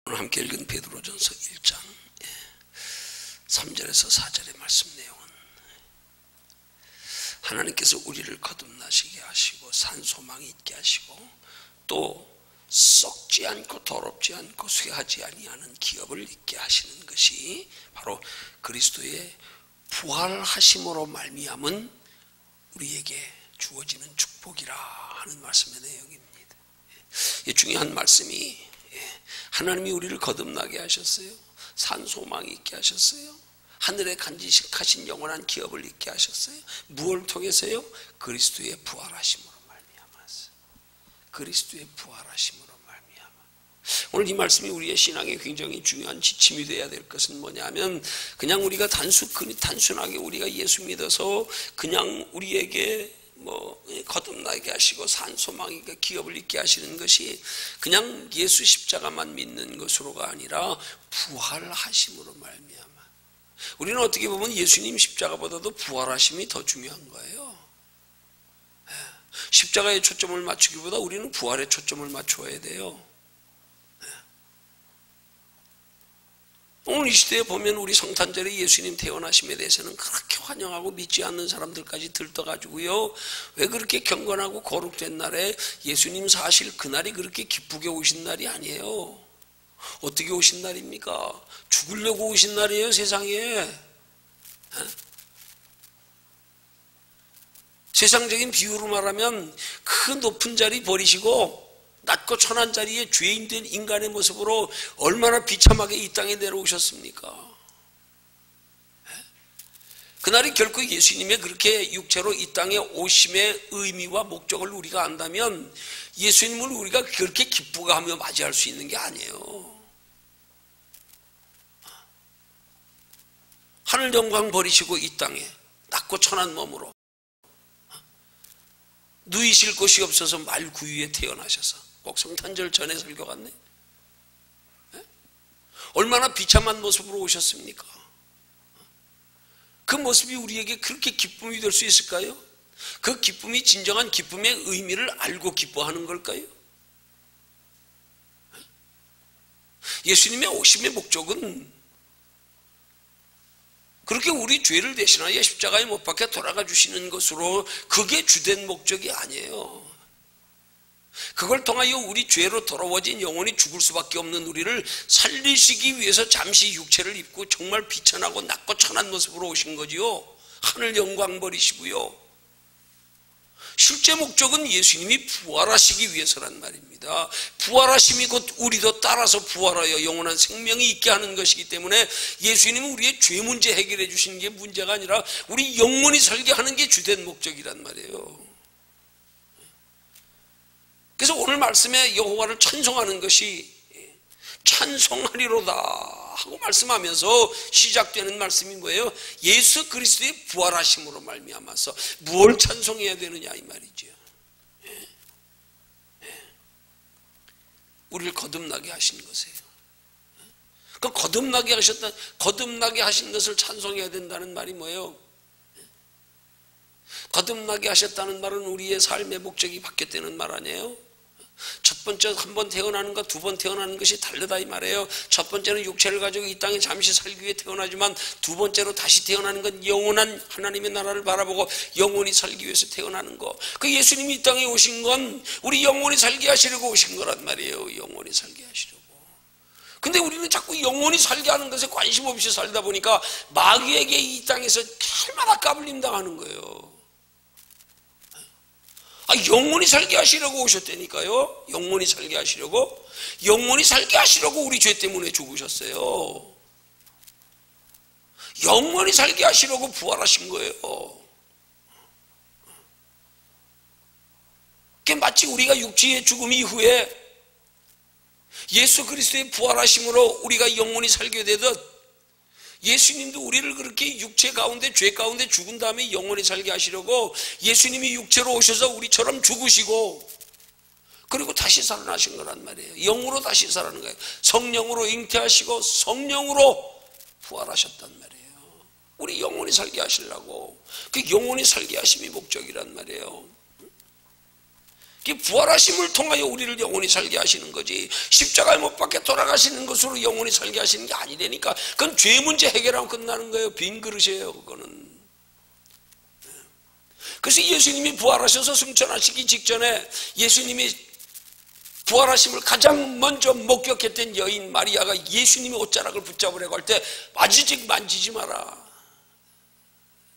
오늘 함께 읽은 베드로전서 1장 3절에서 4절의 말씀 내용은 하나님께서 우리를 거듭나시게 하시고 산소망이 있게 하시고 또 썩지 않고 더럽지 않고 쇠하지 아니하는 기업을 있게 하시는 것이 바로 그리스도의 부활하심으로 말미암은 우리에게 주어지는 축복이라 하는 말씀의 내용입니다. 중요한 말씀이 하나님이 우리를 거듭나게 하셨어요. 산소망이 있게 하셨어요. 하늘에 간직하신 영원한 기업을 있게 하셨어요. 무엇을 통해서요? 그리스도의 부활하심으로 말미암았어요. 그리스도의 부활하심으로 말미암아. 오늘 이 말씀이 우리의 신앙에 굉장히 중요한 지침이 되어야 될 것은 뭐냐면 그냥 우리가 단순하게 우리가 예수 믿어서 그냥 우리에게 거듭나게 하시고 산소망이가 기업을 있게 하시는 것이 그냥 예수 십자가만 믿는 것으로가 아니라 부활하심으로 말미암아. 우리는 어떻게 보면 예수님 십자가보다도 부활하심이 더 중요한 거예요. 십자가에 초점을 맞추기보다 우리는 부활에 초점을 맞춰야 돼요. 오늘 이 시대에 보면 우리 성탄절에 예수님 태어나심에 대해서는 그렇게 환영하고 믿지 않는 사람들까지 들떠가지고요. 왜 그렇게 경건하고 거룩된 날에 예수님 사실 그날이 그렇게 기쁘게 오신 날이 아니에요. 어떻게 오신 날입니까? 죽으려고 오신 날이에요, 세상에. 세상적인 비유로 말하면 그 높은 자리 버리시고 낮고 천한 자리에 죄인된 인간의 모습으로 얼마나 비참하게 이 땅에 내려오셨습니까? 그날이 결코 예수님의 그렇게 육체로 이 땅에 오심의 의미와 목적을 우리가 안다면 예수님을 우리가 그렇게 기쁘가하며 맞이할 수 있는 게 아니에요. 하늘 영광 버리시고 이 땅에 낮고 천한 몸으로 누이실 곳이 없어서 말구유에 태어나셔서 꼭 성탄절 전에 설교 같네. 얼마나 비참한 모습으로 오셨습니까? 그 모습이 우리에게 그렇게 기쁨이 될 수 있을까요? 그 기쁨이 진정한 기쁨의 의미를 알고 기뻐하는 걸까요? 예수님의 오심의 목적은 그렇게 우리 죄를 대신하여 십자가에 못 박혀 돌아가 주시는 것으로 그게 주된 목적이 아니에요. 그걸 통하여 우리 죄로 더러워진 영혼이 죽을 수밖에 없는 우리를 살리시기 위해서 잠시 육체를 입고 정말 비천하고 낮고 천한 모습으로 오신 거지요. 하늘 영광 버리시고요. 실제 목적은 예수님이 부활하시기 위해서란 말입니다. 부활하심이 곧 우리도 따라서 부활하여 영원한 생명이 있게 하는 것이기 때문에 예수님은 우리의 죄 문제 해결해 주시는 게 문제가 아니라 우리 영원히 살게 하는 게 주된 목적이란 말이에요. 그래서 오늘 말씀에 여호와를 찬송하는 것이 찬송하리로다 하고 말씀하면서 시작되는 말씀이 뭐예요? 예수 그리스도의 부활하심으로 말미암아서 무엇을 찬송해야 되느냐 이 말이죠. 우리를 거듭나게 하신 것이에요. 그 거듭나게 하신 것을 찬송해야 된다는 말이 뭐예요? 거듭나게 하셨다는 말은 우리의 삶의 목적이 바뀌었다는 말 아니에요? 첫 번째 한 번 태어나는 것, 두 번 태어나는 것이 다르다 이 말이에요. 첫 번째는 육체를 가지고 이 땅에 잠시 살기 위해 태어나지만 두 번째로 다시 태어나는 건 영원한 하나님의 나라를 바라보고 영원히 살기 위해서 태어나는 거. 그 예수님이 이 땅에 오신 건 우리 영원히 살게 하시려고 오신 거란 말이에요. 영원히 살게 하시려고. 근데 우리는 자꾸 영원히 살게 하는 것에 관심 없이 살다 보니까 마귀에게 이 땅에서 날마다 까불림 당하는 거예요. 영원히 살게 하시려고 오셨다니까요. 영원히 살게 하시려고. 영원히 살게 하시려고 우리 죄 때문에 죽으셨어요. 영원히 살게 하시려고 부활하신 거예요. 그게 마치 우리가 육체의 죽음 이후에 예수 그리스도의 부활하심으로 우리가 영원히 살게 되듯 예수님도 우리를 그렇게 육체 가운데 죄 가운데 죽은 다음에 영원히 살게 하시려고 예수님이 육체로 오셔서 우리처럼 죽으시고 그리고 다시 살아나신 거란 말이에요. 영으로 다시 살아나는 거예요. 성령으로 잉태하시고 성령으로 부활하셨단 말이에요. 우리 영원히 살게 하시려고. 그 영원히 살게 하심이 목적이란 말이에요. 부활하심을 통하여 우리를 영원히 살게 하시는 거지, 십자가에 못 박혀 돌아가시는 것으로 영원히 살게 하시는 게 아니라니까. 그건 죄 문제 해결하면 끝나는 거예요. 빈 그릇이에요 그거는. 그래서 예수님이 부활하셔서 승천하시기 직전에 예수님이 부활하심을 가장 먼저 목격했던 여인 마리아가 예수님의 옷자락을 붙잡으려고 할 때 아직 만지지 마라,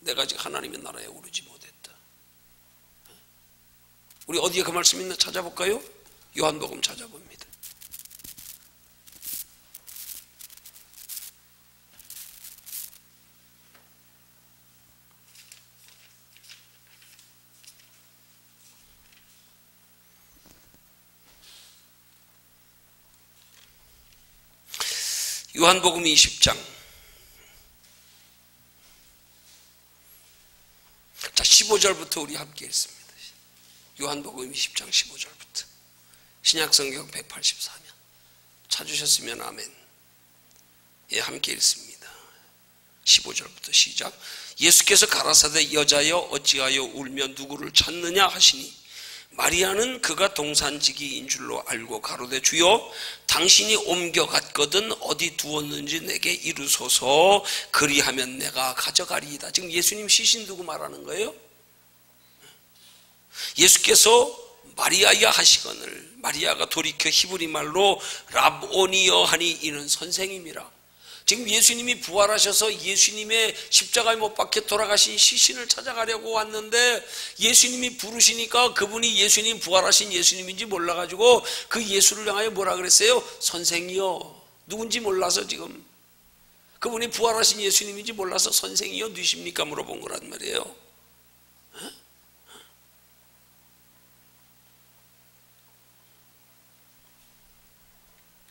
내가 아직 하나님의 나라에 오르지 못했다. 우리 어디에 그 말씀 있나 찾아볼까요? 요한복음 찾아봅니다. 요한복음 20장. 자, 15절부터 우리 함께 읽습니다. 요한복음 20장 15절부터. 신약성경 184면 찾으셨으면 아멘. 예, 함께 읽습니다. 15절부터 시작. 예수께서 가라사대 여자여 어찌하여 울며 누구를 찾느냐 하시니 마리아는 그가 동산지기인 줄로 알고 가로되 주여 당신이 옮겨갔거든 어디 두었는지 내게 이루소서, 그리하면 내가 가져가리이다. 지금 예수님 시신 두고 말하는 거예요. 예수께서 마리아야 하시거늘, 마리아가 돌이켜 히브리 말로 랍오니여 하니 이는 선생님이라. 지금 예수님이 부활하셔서 예수님의 십자가에 못 박혀 돌아가신 시신을 찾아가려고 왔는데 예수님이 부르시니까 그분이 예수님, 부활하신 예수님인지 몰라가지고 그 예수를 향하여 뭐라 그랬어요? 선생이여. 누군지 몰라서, 지금 그분이 부활하신 예수님인지 몰라서 선생이여 누십니까 물어본 거란 말이에요.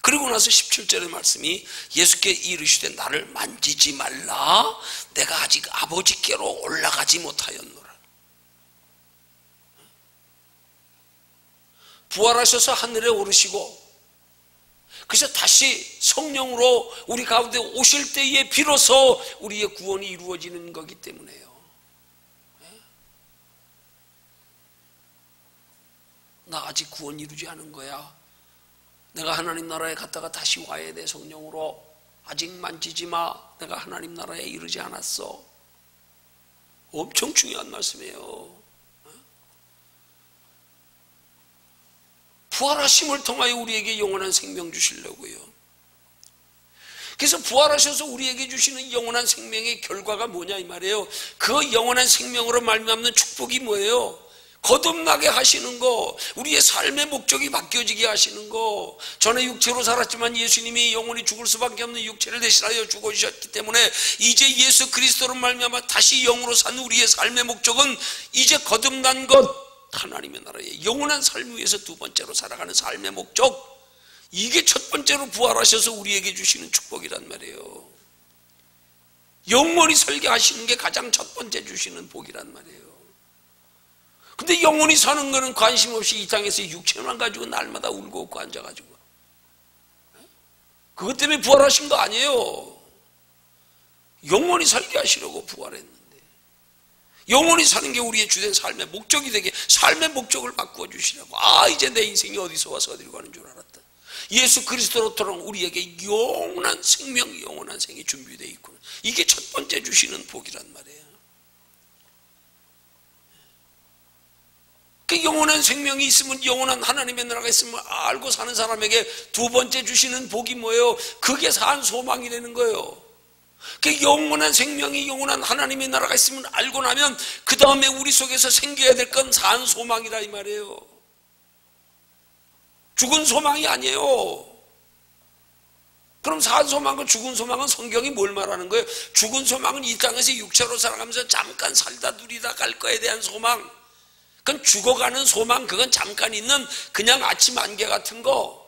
그리고 나서 17절의 말씀이 예수께 이르시되 나를 만지지 말라, 내가 아직 아버지께로 올라가지 못하였노라. 부활하셔서 하늘에 오르시고 그래서 다시 성령으로 우리 가운데 오실 때에 비로소 우리의 구원이 이루어지는 거기 때문에요. 나 아직 구원 이루지 않은 거야, 내가 하나님 나라에 갔다가 다시 와야 돼, 성령으로. 아직 만지지 마, 내가 하나님 나라에 이르지 않았어. 엄청 중요한 말씀이에요. 부활하심을 통하여 우리에게 영원한 생명 주시려고요. 그래서 부활하셔서 우리에게 주시는 영원한 생명의 결과가 뭐냐 이 말이에요. 그 영원한 생명으로 말미암는 축복이 뭐예요? 거듭나게 하시는 거, 우리의 삶의 목적이 바뀌어지게 하시는 거. 전에 육체로 살았지만 예수님이 영원히 죽을 수밖에 없는 육체를 대신하여 죽으셨기 때문에 이제 예수 그리스도로 말미암아 다시 영으로 산 우리의 삶의 목적은 이제 거듭난 것, 하나님의 나라의 영원한 삶 위해서 두 번째로 살아가는 삶의 목적, 이게 첫 번째로 부활하셔서 우리에게 주시는 축복이란 말이에요. 영원히 살게 하시는 게 가장 첫 번째 주시는 복이란 말이에요. 근데 영원히 사는 거는 관심 없이 이 땅에서 육체만 가지고 날마다 울고 웃고 앉아가지고, 그것 때문에 부활하신 거 아니에요. 영원히 살게 하시려고 부활했는데, 영원히 사는 게 우리의 주된 삶의 목적이 되게, 삶의 목적을 바꾸어 주시라고. 아, 이제 내 인생이 어디서 와서 어디로 가는 줄 알았다. 예수 그리스도로 돌아온 우리에게 영원한 생명, 영원한 생이 준비되어 있구나. 이게 첫 번째 주시는 복이란 말이에요. 그 영원한 생명이 있으면, 영원한 하나님의 나라가 있으면 알고 사는 사람에게 두 번째 주시는 복이 뭐예요? 그게 산 소망이라는 거예요. 그 영원한 생명이, 영원한 하나님의 나라가 있으면 알고 나면 그 다음에 우리 속에서 생겨야 될 건 산 소망이라 이 말이에요. 죽은 소망이 아니에요. 그럼 산 소망과 죽은 소망은 성경이 뭘 말하는 거예요? 죽은 소망은 이 땅에서 육체로 살아가면서 잠깐 살다 누리다 갈 거에 대한 소망. 그건 죽어가는 소망, 그건 잠깐 있는 그냥 아침 안개 같은 거,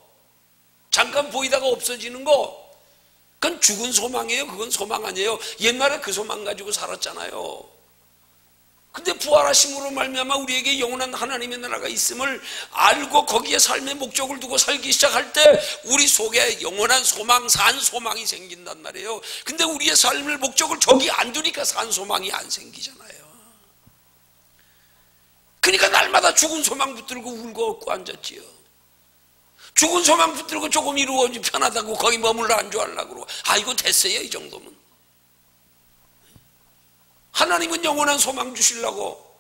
잠깐 보이다가 없어지는 거, 그건 죽은 소망이에요. 그건 소망 아니에요. 옛날에 그 소망 가지고 살았잖아요. 근데 부활하심으로 말미암아 우리에게 영원한 하나님의 나라가 있음을 알고 거기에 삶의 목적을 두고 살기 시작할 때 우리 속에 영원한 소망, 산 소망이 생긴단 말이에요. 근데 우리의 삶의 목적을 저기 안 두니까 산 소망이 안 생기잖아요. 그러니까 날마다 죽은 소망 붙들고 울고 얻고 앉았지요. 죽은 소망 붙들고 조금 이루어지 편하다고 거기 머물러 안주하려고 그러고, 이거 됐어요. 이 정도면. 하나님은 영원한 소망 주시려고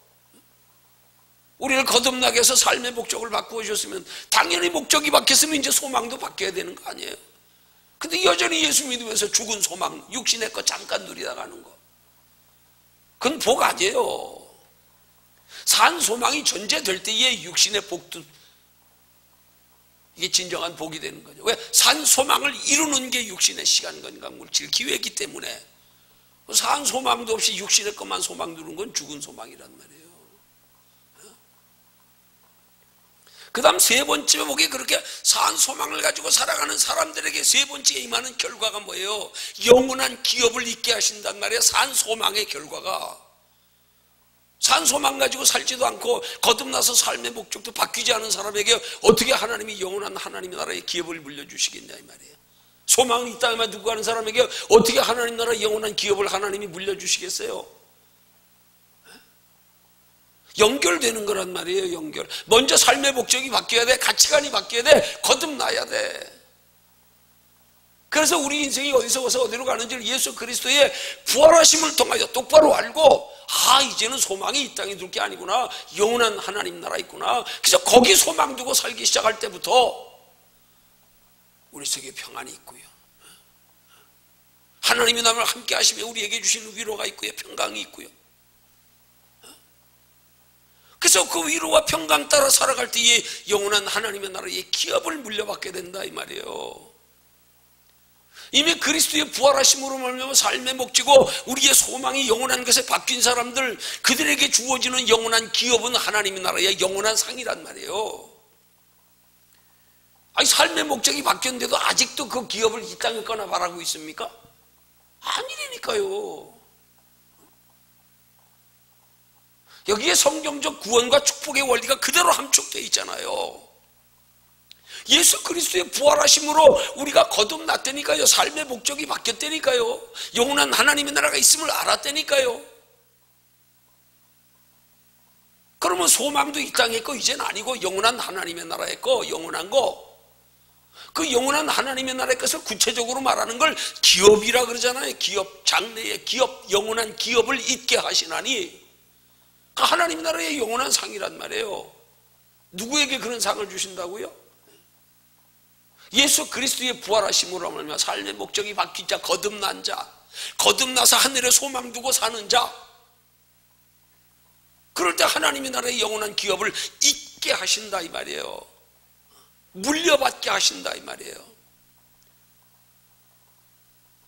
우리를 거듭나게 해서 삶의 목적을 바꾸어 주셨으면, 당연히 목적이 바뀌었으면 이제 소망도 바뀌어야 되는 거 아니에요? 근데 여전히 예수 믿으면서 죽은 소망, 육신의 거 잠깐 누리다 가는 거, 그건 복 아니에요. 산 소망이 전제될 때에 육신의 복도, 이게 진정한 복이 되는 거죠. 왜? 산 소망을 이루는 게 육신의 시간, 건강, 물질, 기회이기 때문에. 산 소망도 없이 육신의 것만 소망 두는 건 죽은 소망이란 말이에요. 그 다음 세 번째 복이, 그렇게 산 소망을 가지고 살아가는 사람들에게 세 번째 임하는 결과가 뭐예요? 영원한 기업을 잊게 하신단 말이에요. 산 소망의 결과가. 산 소망 가지고 살지도 않고 거듭나서 삶의 목적도 바뀌지 않은 사람에게 어떻게 하나님이 영원한 하나님의 나라의 기업을 물려주시겠냐 이 말이에요. 소망이 있다만 두고 가는 사람에게 어떻게 하나님 나라의 영원한 기업을 하나님이 물려주시겠어요? 연결되는 거란 말이에요. 연결. 먼저 삶의 목적이 바뀌어야 돼. 가치관이 바뀌어야 돼. 거듭나야 돼. 그래서 우리 인생이 어디서 어디로 가는지를 예수 그리스도의 부활하심을 통하여 똑바로 알고, 이제는 소망이 이 땅에 둘 게 아니구나, 영원한 하나님 나라 있구나. 그래서 거기 소망 두고 살기 시작할 때부터 우리 속에 평안이 있고요, 하나님이 나를 함께 하시며 우리에게 주시는 위로가 있고요, 평강이 있고요. 그래서 그 위로와 평강 따라 살아갈 때에 영원한 하나님의 나라의 기업을 물려받게 된다 이 말이에요. 이미 그리스도의 부활하심으로 말미암아 삶의 목적이고 우리의 소망이 영원한 것에 바뀐 사람들, 그들에게 주어지는 영원한 기업은 하나님의 나라의 영원한 상이란 말이에요. 삶의 목적이 바뀌었는데도 아직도 그 기업을 이 땅에 거나 바라고 있습니까? 아니라니까요. 여기에 성경적 구원과 축복의 원리가 그대로 함축되어 있잖아요. 예수 그리스도의 부활하심으로 우리가 거듭났다니까요. 삶의 목적이 바뀌었다니까요. 영원한 하나님의 나라가 있음을 알았다니까요. 그러면 소망도 이 땅에 거 이제는 아니고 영원한 하나님의 나라의 거, 영원한 거. 그 영원한 하나님의 나라의 것을 구체적으로 말하는 걸 기업이라 그러잖아요. 기업, 장래의 기업, 영원한 기업을 잊게 하시나니, 하나님 나라의 영원한 상이란 말이에요. 누구에게 그런 상을 주신다고요? 예수 그리스도의 부활하심으로 말미암아 삶의 목적이 바뀐 자, 거듭난 자, 거듭나서 하늘에 소망 두고 사는 자, 그럴 때 하나님의 나라의 영원한 기업을 잊게 하신다 이 말이에요. 물려받게 하신다 이 말이에요.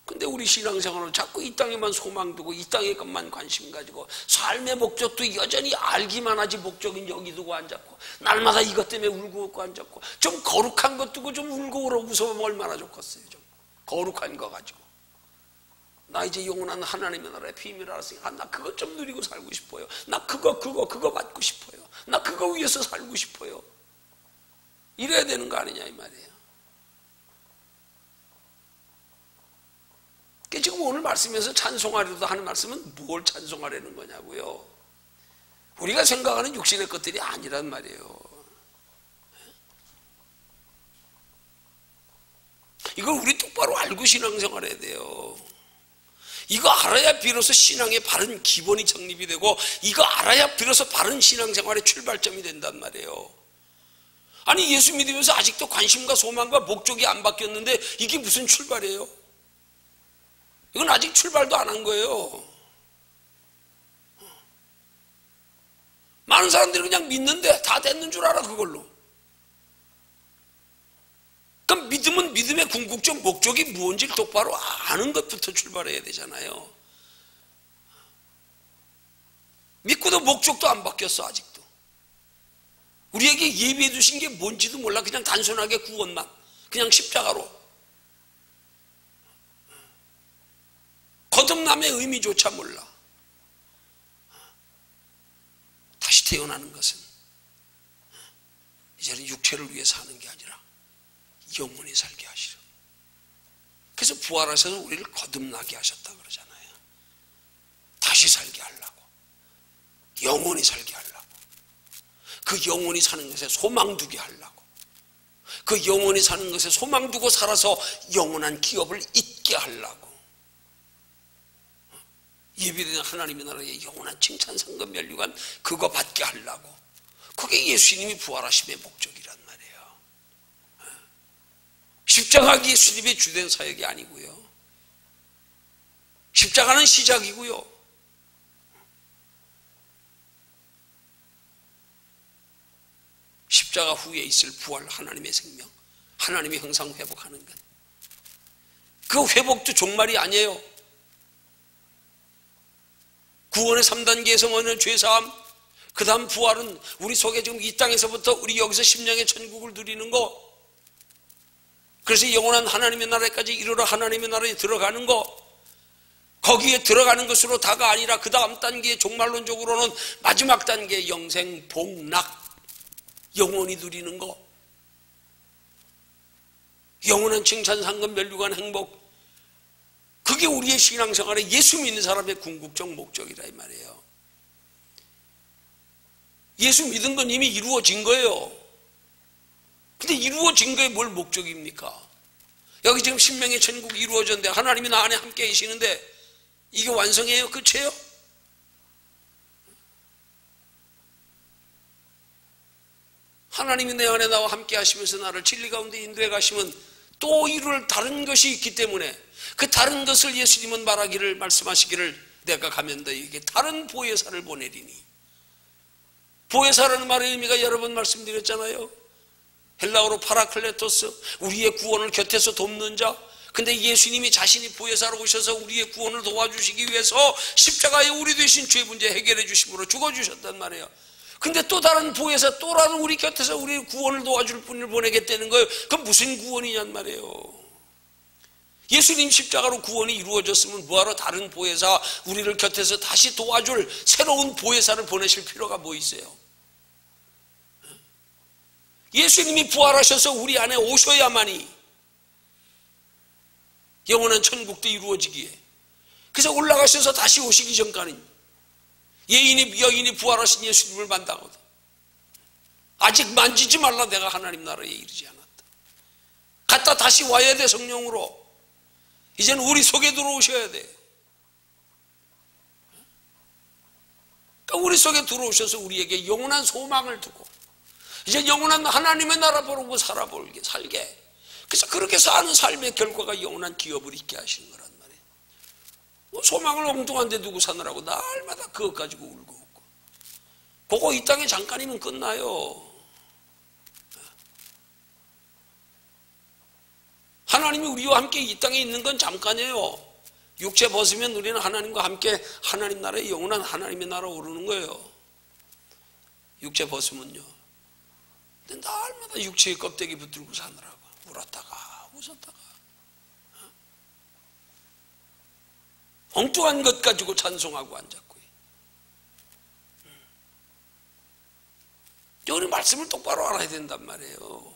근데 우리 신앙생활은 자꾸 이 땅에만 소망 두고 이 땅의 것만 관심 가지고 삶의 목적도 여전히 알기만 하지 목적은 여기 두고 앉았고, 날마다 이것 때문에 울고 웃고 앉았고, 좀 거룩한 것 두고 좀 울고 웃으면 얼마나 좋겠어요. 좀 거룩한 거 가지고 나 이제 영원한 하나님의 나라의 비밀을 알았으니까 나 그것 좀 누리고 살고 싶어요. 나 그거 받고 싶어요. 나 그거 위해서 살고 싶어요. 이래야 되는 거 아니냐 이 말이에요. 지금 오늘 말씀에서 찬송하려도 하는 말씀은 뭘 찬송하려는 거냐고요. 우리가 생각하는 육신의 것들이 아니란 말이에요. 이걸 우리 똑바로 알고 신앙생활해야 돼요. 이거 알아야 비로소 신앙의 바른 기본이 정립이 되고, 이거 알아야 비로소 바른 신앙생활의 출발점이 된단 말이에요. 아니 예수 믿으면서 아직도 관심과 소망과 목적이 안 바뀌었는데 이게 무슨 출발이에요? 이건 아직 출발도 안 한 거예요. 많은 사람들이 그냥 믿는데 다 됐는 줄 알아 그걸로. 그럼 믿음은 믿음의 궁극적 목적이 무엇인지 똑바로 아는 것부터 출발해야 되잖아요. 믿고도 목적도 안 바뀌었어 아직도. 우리에게 예비해 두신 게 뭔지도 몰라. 그냥 단순하게 구원만, 그냥 십자가로. 거듭남의 의미조차 몰라. 다시 태어나는 것은 이제는 육체를 위해서 하는 게 아니라 영원히 살게 하시려. 그래서 부활하셔서 우리를 거듭나게 하셨다 그러잖아요. 다시 살게 하려고, 영원히 살게 하려고. 그 영원히 사는 것에 소망 두게 하려고, 그 영원히 사는 것에 소망 두고 살아서 영원한 기업을 잇게 하려고, 예비된 하나님의 나라의 영원한 칭찬 상급 면류관 그거 받게 하려고, 그게 예수님이 부활하심의 목적이란 말이에요. 십자가가 예수님의 주된 사역이 아니고요, 십자가는 시작이고요, 십자가 후에 있을 부활, 하나님의 생명, 하나님의 형상 회복하는 것, 그 회복도 종말이 아니에요. 구원의 3단계에서 먼저 죄사함, 그 다음 부활은 우리 속에 지금 이 땅에서부터 우리 여기서 심령의 천국을 누리는 거, 그래서 영원한 하나님의 나라까지 이르러 하나님의 나라에 들어가는 거, 거기에 들어가는 것으로 다가 아니라 그 다음 단계 종말론적으로는 마지막 단계 영생 복락, 영원히 누리는 거, 영원한 칭찬 상급 면류관 행복, 그게 우리의 신앙생활에 예수 믿는 사람의 궁극적 목적이라 이 말이에요. 예수 믿은 건 이미 이루어진 거예요. 근데 이루어진 거에 뭘 목적입니까? 여기 지금 신명의 천국이 이루어졌는데 하나님이 나 안에 함께 계시는데 이게 완성이에요? 끝이에요? 하나님이 내 안에 나와 함께 하시면서 나를 진리 가운데 인도해 가시면 또 이룰 다른 것이 있기 때문에 그 다른 것을 예수님은 말씀하시기를 내가 가면 너희에게 다른 보혜사를 보내리니, 보혜사라는 말의 의미가 여러 번 말씀드렸잖아요. 헬라어로 파라클레토스, 우리의 구원을 곁에서 돕는 자. 근데 예수님이 자신이 보혜사로 오셔서 우리의 구원을 도와주시기 위해서 십자가에 우리 되신 죄 문제 해결해 주심으로 죽어주셨단 말이에요. 근데 또 다른 보혜사, 또 다른 우리 곁에서 우리 구원을 도와줄 분을 보내겠다는 거예요. 그건 무슨 구원이냔 말이에요. 예수님 십자가로 구원이 이루어졌으면 뭐하러 다른 보혜사, 우리를 곁에서 다시 도와줄 새로운 보혜사를 보내실 필요가 뭐 있어요? 예수님이 부활하셔서 우리 안에 오셔야만이 영원한 천국도 이루어지기에, 그래서 올라가셔서 다시 오시기 전까지는 예인이 여인이 부활하신 예수님을 만나거든. 아직 만지지 말라, 내가 하나님 나라에 이르지 않았다. 갔다 다시 와야 돼. 성령으로 이제는 우리 속에 들어오셔야 돼. 그러니까 우리 속에 들어오셔서 우리에게 영원한 소망을 두고 이제 영원한 하나님의 나라 보고 살게. 그래서 그렇게 사는 삶의 결과가 영원한 기업을 있게 하시는 거란 말이에요. 소망을 엉뚱한 데 두고 사느라고 날마다 그것 가지고 울고 웃고, 그거 이 땅에 잠깐이면 끝나요. 하나님이 우리와 함께 이 땅에 있는 건 잠깐이에요. 육체 벗으면 우리는 하나님과 함께 하나님 나라에 영원한 하나님의 나라 오르는 거예요. 육체 벗으면요. 근데 날마다 육체의 껍데기 붙들고 사느라고 울었다가 웃었다가 엉뚱한 것 가지고 찬송하고 앉았고요. 우리 말씀을 똑바로 알아야 된단 말이에요.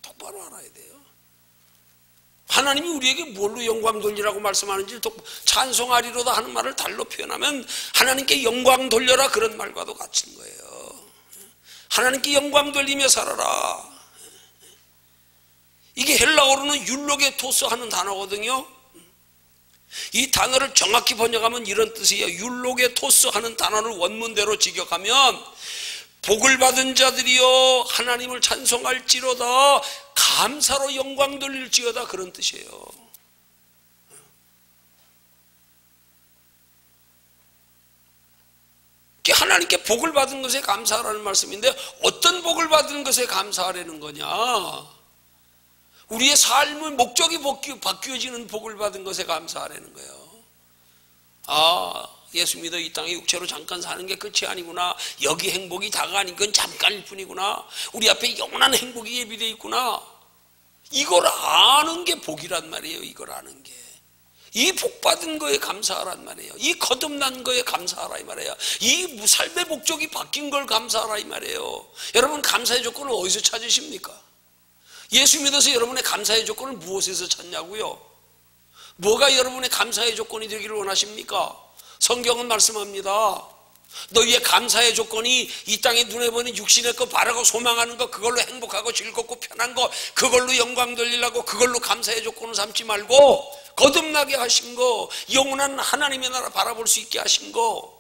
똑바로 알아야 돼요. 하나님이 우리에게 뭘로 영광 돌리라고 말씀하는지 찬송하리로다 하는 말을 달로 표현하면 하나님께 영광 돌려라, 그런 말과도 같은 거예요. 하나님께 영광 돌리며 살아라. 이게 헬라어로는 율로게토스 하는 단어거든요. 이 단어를 정확히 번역하면 이런 뜻이에요. 율로게토스 하는 단어를 원문대로 직역하면 복을 받은 자들이여 하나님을 찬송할지로다, 감사로 영광 돌릴지어다, 그런 뜻이에요. 하나님께 복을 받은 것에 감사하라는 말씀인데 어떤 복을 받은 것에 감사하라는 거냐? 우리의 삶의 목적이 바뀌어지는 복을 받은 것에 감사하라는 거예요. 예수 믿어 이 땅에 육체로 잠깐 사는 게 끝이 아니구나. 여기 행복이 다가 아닌 건 잠깐일 뿐이구나. 우리 앞에 영원한 행복이 예비되어 있구나. 이걸 아는 게 복이란 말이에요. 이걸 아는 게. 이 복 받은 거에 감사하란 말이에요. 이 거듭난 거에 감사하라 이 말이에요. 이 삶의 목적이 바뀐 걸 감사하라 이 말이에요. 여러분, 감사의 조건을 어디서 찾으십니까? 예수 믿어서 여러분의 감사의 조건을 무엇에서 찾냐고요? 뭐가 여러분의 감사의 조건이 되기를 원하십니까? 성경은 말씀합니다. 너희의 감사의 조건이 이 땅에 눈에 보이는 육신의 것 바라고 소망하는 것, 그걸로 행복하고 즐겁고 편한 것, 그걸로 영광 돌리려고 그걸로 감사의 조건을 삼지 말고 거듭나게 하신 거, 영원한 하나님의 나라 바라볼 수 있게 하신 거,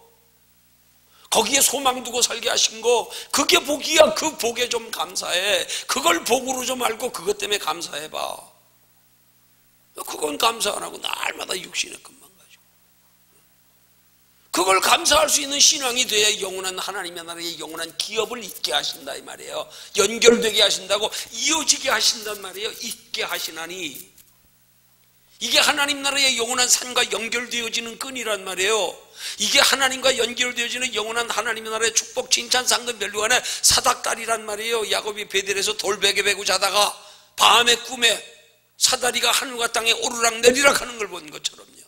거기에 소망 두고 살게 하신 거, 그게 복이야. 그 복에 좀 감사해. 그걸 복으로 좀 알고 그것 때문에 감사해봐. 그건 감사 안 하고 날마다 육신의 것만 가지고. 그걸 감사할 수 있는 신앙이 돼야 영원한 하나님의 나라의 영원한 기업을 있게 하신다 이 말이에요. 연결되게 하신다고, 이어지게 하신단 말이에요. 있게 하시나니. 이게 하나님 나라의 영원한 산과 연결되어지는 끈이란 말이에요. 이게 하나님과 연결되어지는 영원한 하나님의 나라의 축복, 칭찬, 상급, 멸류관의 사닥다리란 말이에요. 야곱이 베델에서 돌베개 베고 자다가 밤의 꿈에 사다리가 하늘과 땅에 오르락 내리락 하는 걸 본 것처럼요.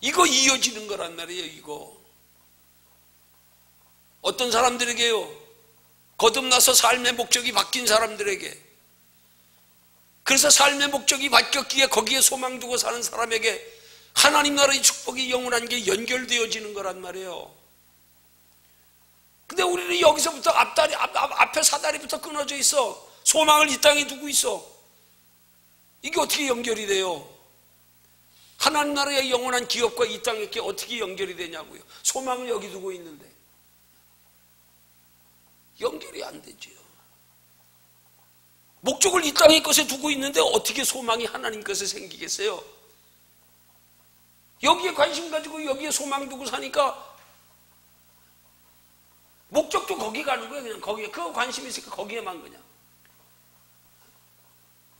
이거 이어지는 거란 말이에요. 이거 어떤 사람들에게요, 거듭나서 삶의 목적이 바뀐 사람들에게, 그래서 삶의 목적이 바뀌었기에 거기에 소망 두고 사는 사람에게 하나님 나라의 축복이 영원한 게 연결되어지는 거란 말이에요. 근데 우리는 여기서부터 앞에 사다리부터 끊어져 있어. 소망을 이 땅에 두고 있어. 이게 어떻게 연결이 돼요? 하나님 나라의 영원한 기업과 이 땅의 게 어떻게 연결이 되냐고요. 소망을 여기 두고 있는데 연결이 안 되죠. 목적을 이 땅의 것에 두고 있는데 어떻게 소망이 하나님 것에 생기겠어요? 여기에 관심 가지고 여기에 소망 두고 사니까 목적도 거기 가는 거예요. 그냥 거기에 그 관심이 있으니까 거기에만 그냥.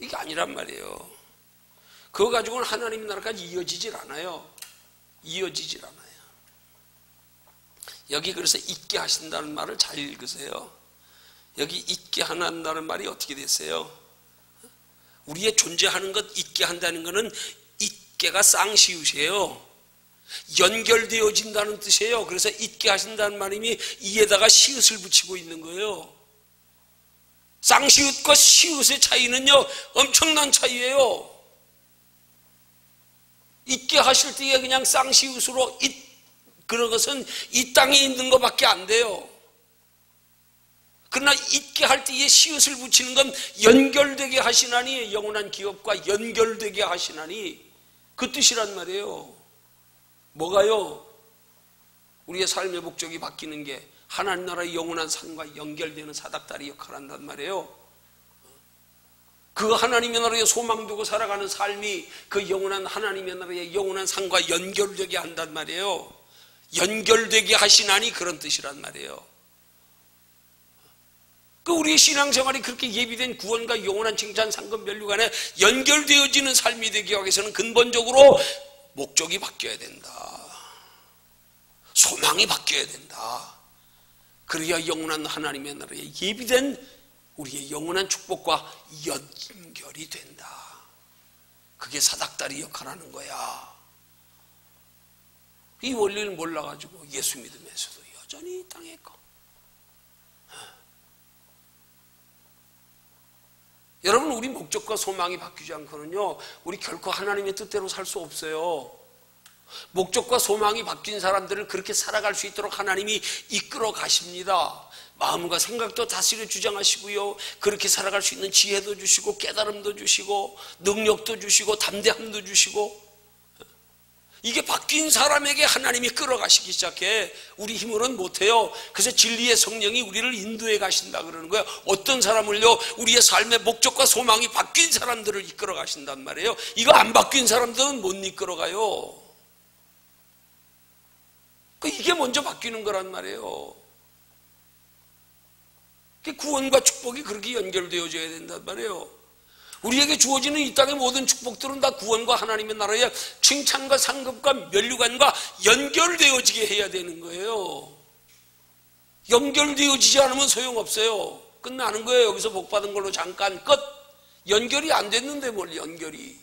이게 아니란 말이에요. 그거 가지고는 하나님 나라까지 이어지질 않아요. 이어지질 않아요. 여기 그래서 있게 하신다는 말을 잘 읽으세요. 여기 있게 한다는 말이 어떻게 됐어요? 우리의 존재하는 것 있게 한다는 것은 있게가 쌍시읒이에요. 연결되어진다는 뜻이에요. 그래서 있게 하신다는 말임이 이에다가 시읒을 붙이고 있는 거예요. 쌍시읒과 시읒의 차이는요 엄청난 차이예요. 있게 하실 때에 그냥 쌍시읒으로 그런 것은 이 땅에 있는 것밖에 안 돼요. 그러나 있게 할 때에 시읒을 붙이는 건 연결되게 하시나니, 영원한 기업과 연결되게 하시나니 그 뜻이란 말이에요. 뭐가요? 우리의 삶의 목적이 바뀌는 게 하나님 나라의 영원한 산과 연결되는 사닥다리 역할을 한단 말이에요. 그 하나님의 나라에 소망 두고 살아가는 삶이 그 영원한 하나님의 나라의 영원한 산과 연결되게 한단 말이에요. 연결되게 하시나니 그런 뜻이란 말이에요. 그 우리의 신앙생활이 그렇게 예비된 구원과 영원한 칭찬, 상급, 멸류관에 연결되어지는 삶이 되기 위해서는 근본적으로 목적이 바뀌어야 된다. 소망이 바뀌어야 된다. 그래야 영원한 하나님의 나라에 예비된 우리의 영원한 축복과 연결이 된다. 그게 사닥다리 역할을 하는 거야. 이 원리를 몰라가지고 예수 믿으면서도 여전히 이 땅에 있고. 여러분, 우리 목적과 소망이 바뀌지 않고는요 우리 결코 하나님의 뜻대로 살 수 없어요. 목적과 소망이 바뀐 사람들을 그렇게 살아갈 수 있도록 하나님이 이끌어 가십니다. 마음과 생각도 다스려 주장하시고요, 그렇게 살아갈 수 있는 지혜도 주시고 깨달음도 주시고 능력도 주시고 담대함도 주시고, 이게 바뀐 사람에게 하나님이 끌어가시기 시작해. 우리 힘으로는 못해요. 그래서 진리의 성령이 우리를 인도해 가신다 그러는 거예요. 어떤 사람을요, 우리의 삶의 목적과 소망이 바뀐 사람들을 이끌어 가신단 말이에요. 이거 안 바뀐 사람들은 못 이끌어가요. 이게 먼저 바뀌는 거란 말이에요. 구원과 축복이 그렇게 연결되어져야 된단 말이에요. 우리에게 주어지는 이 땅의 모든 축복들은 다 구원과 하나님의 나라의 칭찬과 상급과 면류관과 연결되어지게 해야 되는 거예요. 연결되어지지 않으면 소용없어요. 끝나는 거예요. 여기서 복 받은 걸로 잠깐 끝. 연결이 안 됐는데 뭘 연결이.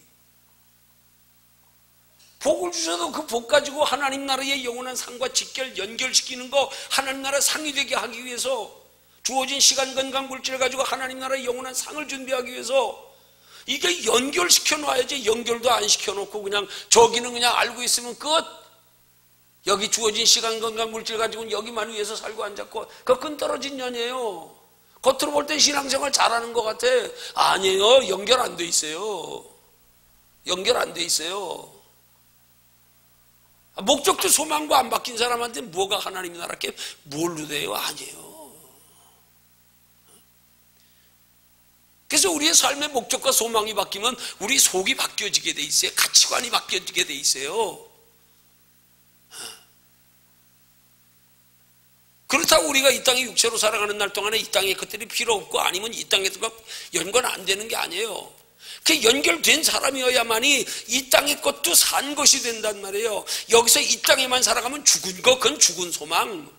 복을 주셔도 그 복 가지고 하나님 나라의 영원한 상과 직결 연결시키는 거, 하나님 나라 상이 되게 하기 위해서 주어진 시간, 건강, 물질을 가지고 하나님 나라의 영원한 상을 준비하기 위해서 이게 연결시켜 놔야지. 연결도 안 시켜놓고 그냥 저기는 그냥 알고 있으면 끝. 여기 주어진 시간, 건강, 물질 가지고는 여기만 위해서 살고 앉았고 그건 떨어진 년이에요. 겉으로 볼 땐 신앙생활 잘하는 것 같아. 아니에요. 연결 안 돼 있어요. 연결 안 돼 있어요. 목적도 소망도 안 바뀐 사람한테 뭐가 하나님 나라께 뭘로 돼요? 아니에요. 그래서 우리의 삶의 목적과 소망이 바뀌면 우리 속이 바뀌어지게 돼 있어요. 가치관이 바뀌어지게 돼 있어요. 그렇다고 우리가 이 땅에 육체로 살아가는 날 동안에 이 땅의 것들이 필요 없고 아니면 이 땅에서 연관 안 되는 게 아니에요. 그 연결된 사람이어야만이 이 땅의 것도 산 것이 된단 말이에요. 여기서 이 땅에만 살아가면 죽은 것, 그건 죽은 소망.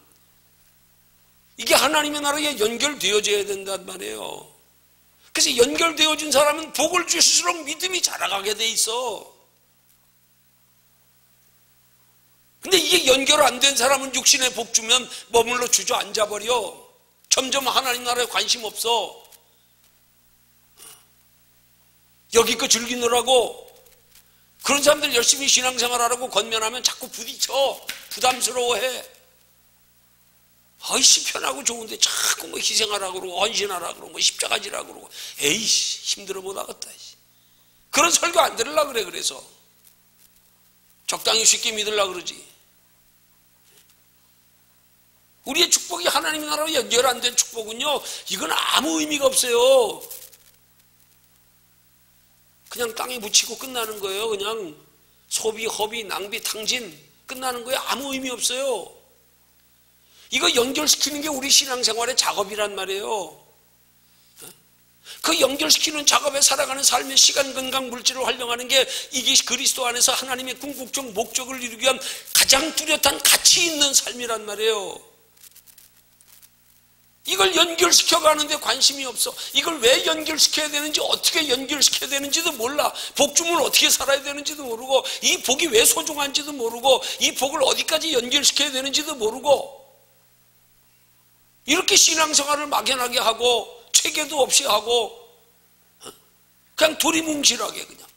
이게 하나님의 나라에 연결되어져야 된단 말이에요. 그래서 연결되어진 사람은 복을 주실수록 믿음이 자라가게 돼 있어. 근데 이게 연결 안 된 사람은 육신의 복 주면 머물러 주저앉아버려. 점점 하나님 나라에 관심 없어. 여기 거 즐기느라고. 그런 사람들 열심히 신앙생활하라고 권면하면 자꾸 부딪혀. 부담스러워해. 아이씨 편하고 좋은데 자꾸 뭐 희생하라고 그러고 헌신하라고 그러고 뭐 십자가 지라고 그러고 에이씨 힘들어 못 하겠다. 그런 설교 안 들으려고 그래. 그래서 적당히 쉽게 믿으려고 그러지. 우리의 축복이 하나님의 나라로 연결 안 된 축복은요, 이건 아무 의미가 없어요. 그냥 땅에 묻히고 끝나는 거예요. 그냥 소비, 허비, 낭비, 탕진 끝나는 거예요. 아무 의미 없어요. 이거 연결시키는 게 우리 신앙생활의 작업이란 말이에요. 그 연결시키는 작업에 살아가는 삶의 시간, 건강, 물질을 활용하는 게 이게 그리스도 안에서 하나님의 궁극적 목적을 이루기 위한 가장 뚜렷한 가치 있는 삶이란 말이에요. 이걸 연결시켜 가는데 관심이 없어. 이걸 왜 연결시켜야 되는지, 어떻게 연결시켜야 되는지도 몰라. 복 주면 어떻게 살아야 되는지도 모르고, 이 복이 왜 소중한지도 모르고, 이 복을 어디까지 연결시켜야 되는지도 모르고, 이렇게 신앙생활을 막연하게 하고 체계도 없이 하고 그냥 두리뭉실하게 그냥.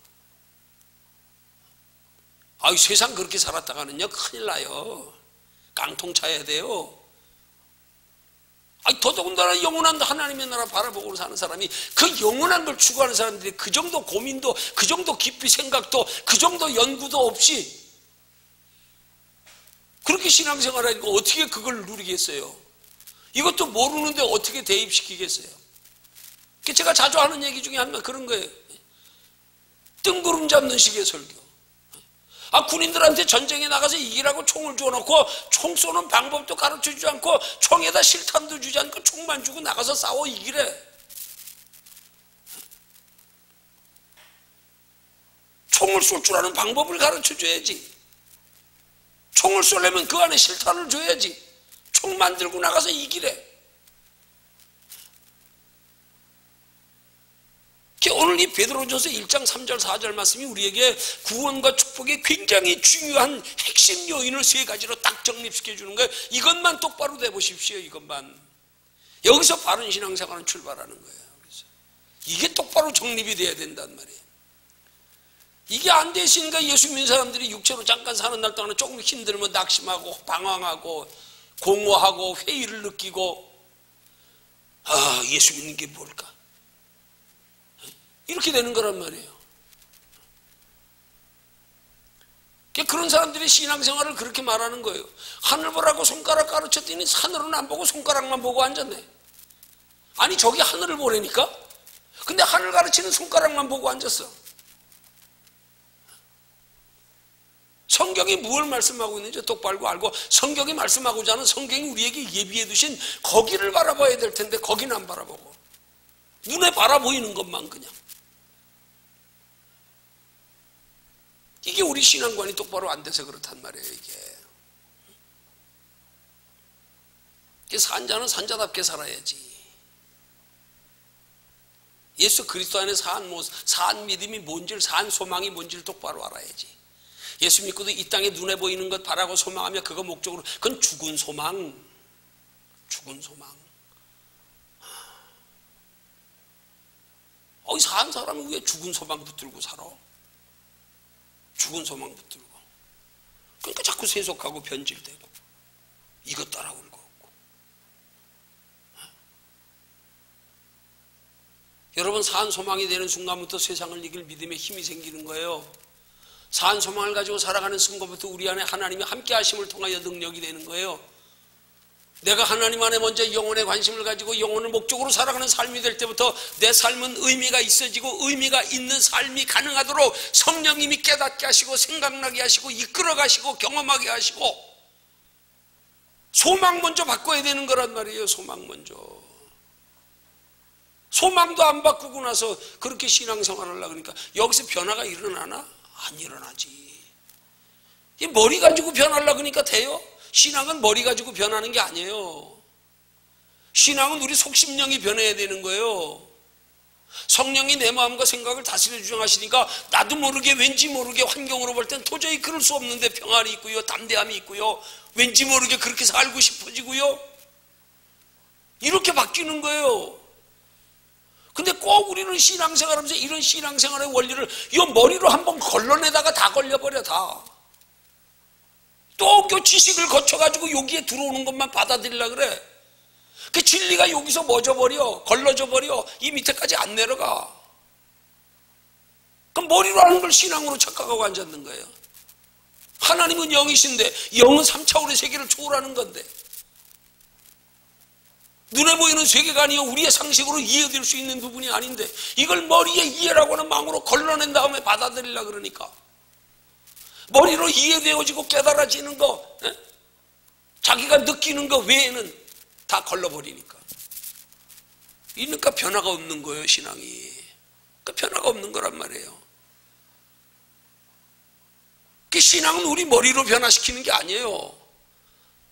아유, 세상 그렇게 살았다가는요 큰일 나요. 깡통 차야 돼요. 아니, 더더군다나 영원한 하나님의 나라 바라보고 사는 사람이 그 영원한 걸 추구하는 사람들이 그 정도 고민도, 그 정도 깊이 생각도, 그 정도 연구도 없이 그렇게 신앙생활하니까 어떻게 그걸 누리겠어요? 이것도 모르는데 어떻게 대입시키겠어요? 제가 자주 하는 얘기 중에 하나 그런 거예요. 뜬구름 잡는 식의 설교. 군인들한테 전쟁에 나가서 이기라고 총을 주어놓고 총 쏘는 방법도 가르쳐주지 않고 총에다 실탄도 주지 않고 총만 주고 나가서 싸워 이기래. 총을 쏠 줄 아는 방법을 가르쳐줘야지. 총을 쏘려면 그 안에 실탄을 줘야지. 총 만들고 나가서 이기래. 오늘 이 베드로전서 1장 3절 4절 말씀이 우리에게 구원과 축복의 굉장히 중요한 핵심 요인을 세 가지로 딱 정립시켜 주는 거예요. 이것만 똑바로 돼 보십시오. 이것만. 여기서 바른 신앙생활은 출발하는 거예요. 그래서 이게 똑바로 정립이 돼야 된단 말이에요. 이게 안 되시니까 예수 믿는 사람들이 육체로 잠깐 사는 날 동안은 조금 힘들면 낙심하고 방황하고 공허하고 회의를 느끼고 예수 믿는 게 뭘까? 이렇게 되는 거란 말이에요. 그런 사람들이 신앙생활을 그렇게 말하는 거예요. 하늘 보라고 손가락 가르쳤더니 하늘은 안 보고 손가락만 보고 앉았네. 아니 저기 하늘을 보라니까? 근데 하늘 가르치는 손가락만 보고 앉았어. 성경이 무엇을 말씀하고 있는지 똑바로 알고 성경이 말씀하고자 하는 성경이 우리에게 예비해 두신 거기를 바라봐야 될 텐데 거기는 안 바라보고 눈에 바라보이는 것만 그냥. 이게 우리 신앙관이 똑바로 안 돼서 그렇단 말이에요. 이게 산자는 산자답게 살아야지. 예수 그리스도 안에 산 믿음이 뭔지를, 산 소망이 뭔지를 똑바로 알아야지. 예수 믿고도 이 땅에 눈에 보이는 것 바라고 소망하며 그거 목적으로, 그건 죽은 소망. 죽은 소망. 산 사람은 왜 죽은 소망 붙들고 살아? 죽은 소망 붙들고. 그러니까 자꾸 세속하고 변질되고 이것 따라올 거 없고. 여러분, 산소망이 되는 순간부터 세상을 이길 믿음의 힘이 생기는 거예요. 산소망을 가지고 살아가는 순간부터 우리 안에 하나님의 함께 하심을 통하여 능력이 되는 거예요. 내가 하나님 안에 먼저 영혼의 관심을 가지고 영혼을 목적으로 살아가는 삶이 될 때부터 내 삶은 의미가 있어지고 의미가 있는 삶이 가능하도록 성령님이 깨닫게 하시고 생각나게 하시고 이끌어 가시고 경험하게 하시고, 소망 먼저 바꿔야 되는 거란 말이에요. 소망 먼저. 소망도 안 바꾸고 나서 그렇게 신앙생활을 하려고 그러니까 여기서 변화가 일어나나? 안 일어나지. 이 머리 가지고 변하려고 그러니까 돼요? 신앙은 머리 가지고 변하는 게 아니에요. 신앙은 우리 속심령이 변해야 되는 거예요. 성령이 내 마음과 생각을 다스려 주장하시니까 나도 모르게 왠지 모르게 환경으로 볼 땐 도저히 그럴 수 없는데 평안이 있고요, 담대함이 있고요, 왠지 모르게 그렇게 살고 싶어지고요, 이렇게 바뀌는 거예요. 근데 꼭 우리는 신앙생활하면서 이런 신앙생활의 원리를 이 머리로 한번 걸러내다가 다 걸려버려. 다. 또 그 지식을 거쳐가지고 여기에 들어오는 것만 받아들이려고 그래. 그 진리가 여기서 멎어버려, 걸러져 버려. 이 밑에까지 안 내려가. 그럼 머리로 하는 걸 신앙으로 착각하고 앉았는 거예요. 하나님은 영이신데 영은 3차원의 세계를 초월하는 건데, 눈에 보이는 세계관이요 우리의 상식으로 이해될 수 있는 부분이 아닌데 이걸 머리에 이해라고 하는 망으로 걸러낸 다음에 받아들이려고 그러니까, 머리로 이해되어지고 깨달아지는 거, 자기가 느끼는 거 외에는 다 걸러버리니까, 이러니까 변화가 없는 거예요. 신앙이. 그러니까 변화가 없는 거란 말이에요. 그 신앙은 우리 머리로 변화시키는 게 아니에요.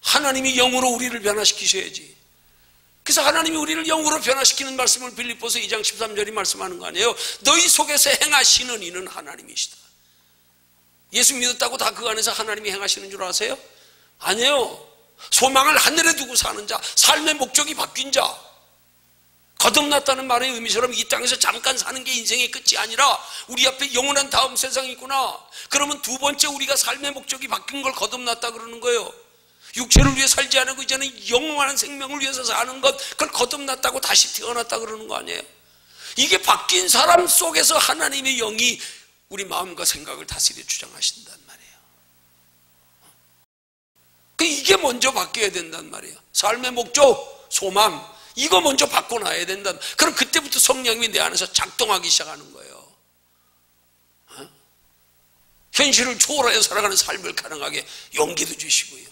하나님이 영으로 우리를 변화시키셔야지. 그래서 하나님이 우리를 영으로 변화시키는 말씀을 빌립보서 2장 13절이 말씀하는 거 아니에요? 너희 속에서 행하시는 이는 하나님이시다. 예수 믿었다고 다 그 안에서 하나님이 행하시는 줄 아세요? 아니에요. 소망을 하늘에 두고 사는 자, 삶의 목적이 바뀐 자, 거듭났다는 말의 의미처럼 이 땅에서 잠깐 사는 게 인생의 끝이 아니라 우리 앞에 영원한 다음 세상이 있구나. 그러면 두 번째 우리가 삶의 목적이 바뀐 걸 거듭났다 그러는 거예요. 육체를 위해 살지 않고 이제는 영원한 생명을 위해서 사는 것, 그걸 거듭났다고 다시 태어났다 그러는 거 아니에요? 이게 바뀐 사람 속에서 하나님의 영이 우리 마음과 생각을 다스려 주장하신단 말이에요. 이게 먼저 바뀌어야 된단 말이에요. 삶의 목적, 소망, 이거 먼저 바꿔놔야 된다. 그럼 그때부터 성령님이 내 안에서 작동하기 시작하는 거예요. 현실을 초월하여 살아가는 삶을 가능하게 용기도 주시고요.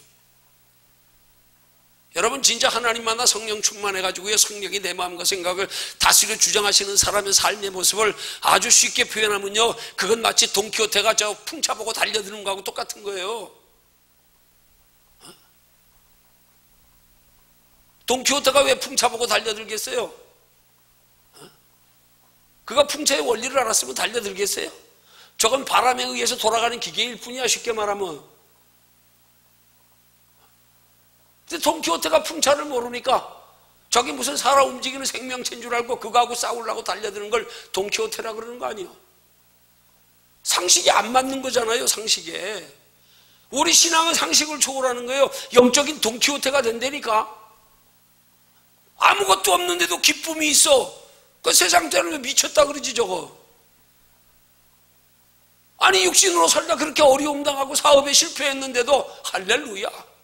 여러분, 진짜 하나님 만나 성령 충만해가지고요, 성령이 내 마음과 생각을 다스려 주장하시는 사람의 삶의 모습을 아주 쉽게 표현하면요, 그건 마치 돈키호테가 저 풍차 보고 달려드는 거하고 똑같은 거예요. 돈키호테가 왜 풍차 보고 달려들겠어요? 그가 풍차의 원리를 알았으면 달려들겠어요? 저건 바람에 의해서 돌아가는 기계일 뿐이야, 쉽게 말하면. 근데 돈키호테가 풍차를 모르니까 저게 무슨 살아 움직이는 생명체인 줄 알고 그거하고 싸우려고 달려드는 걸 돈키호테라 그러는 거 아니에요? 상식이 안 맞는 거잖아요. 상식에. 우리 신앙은 상식을 초월하는 거예요. 영적인 돈키호테가 된다니까. 아무것도 없는데도 기쁨이 있어. 그 세상 때는 미쳤다 그러지 저거. 아니, 육신으로 살다 그렇게 어려움 당하고 사업에 실패했는데도 할렐루야.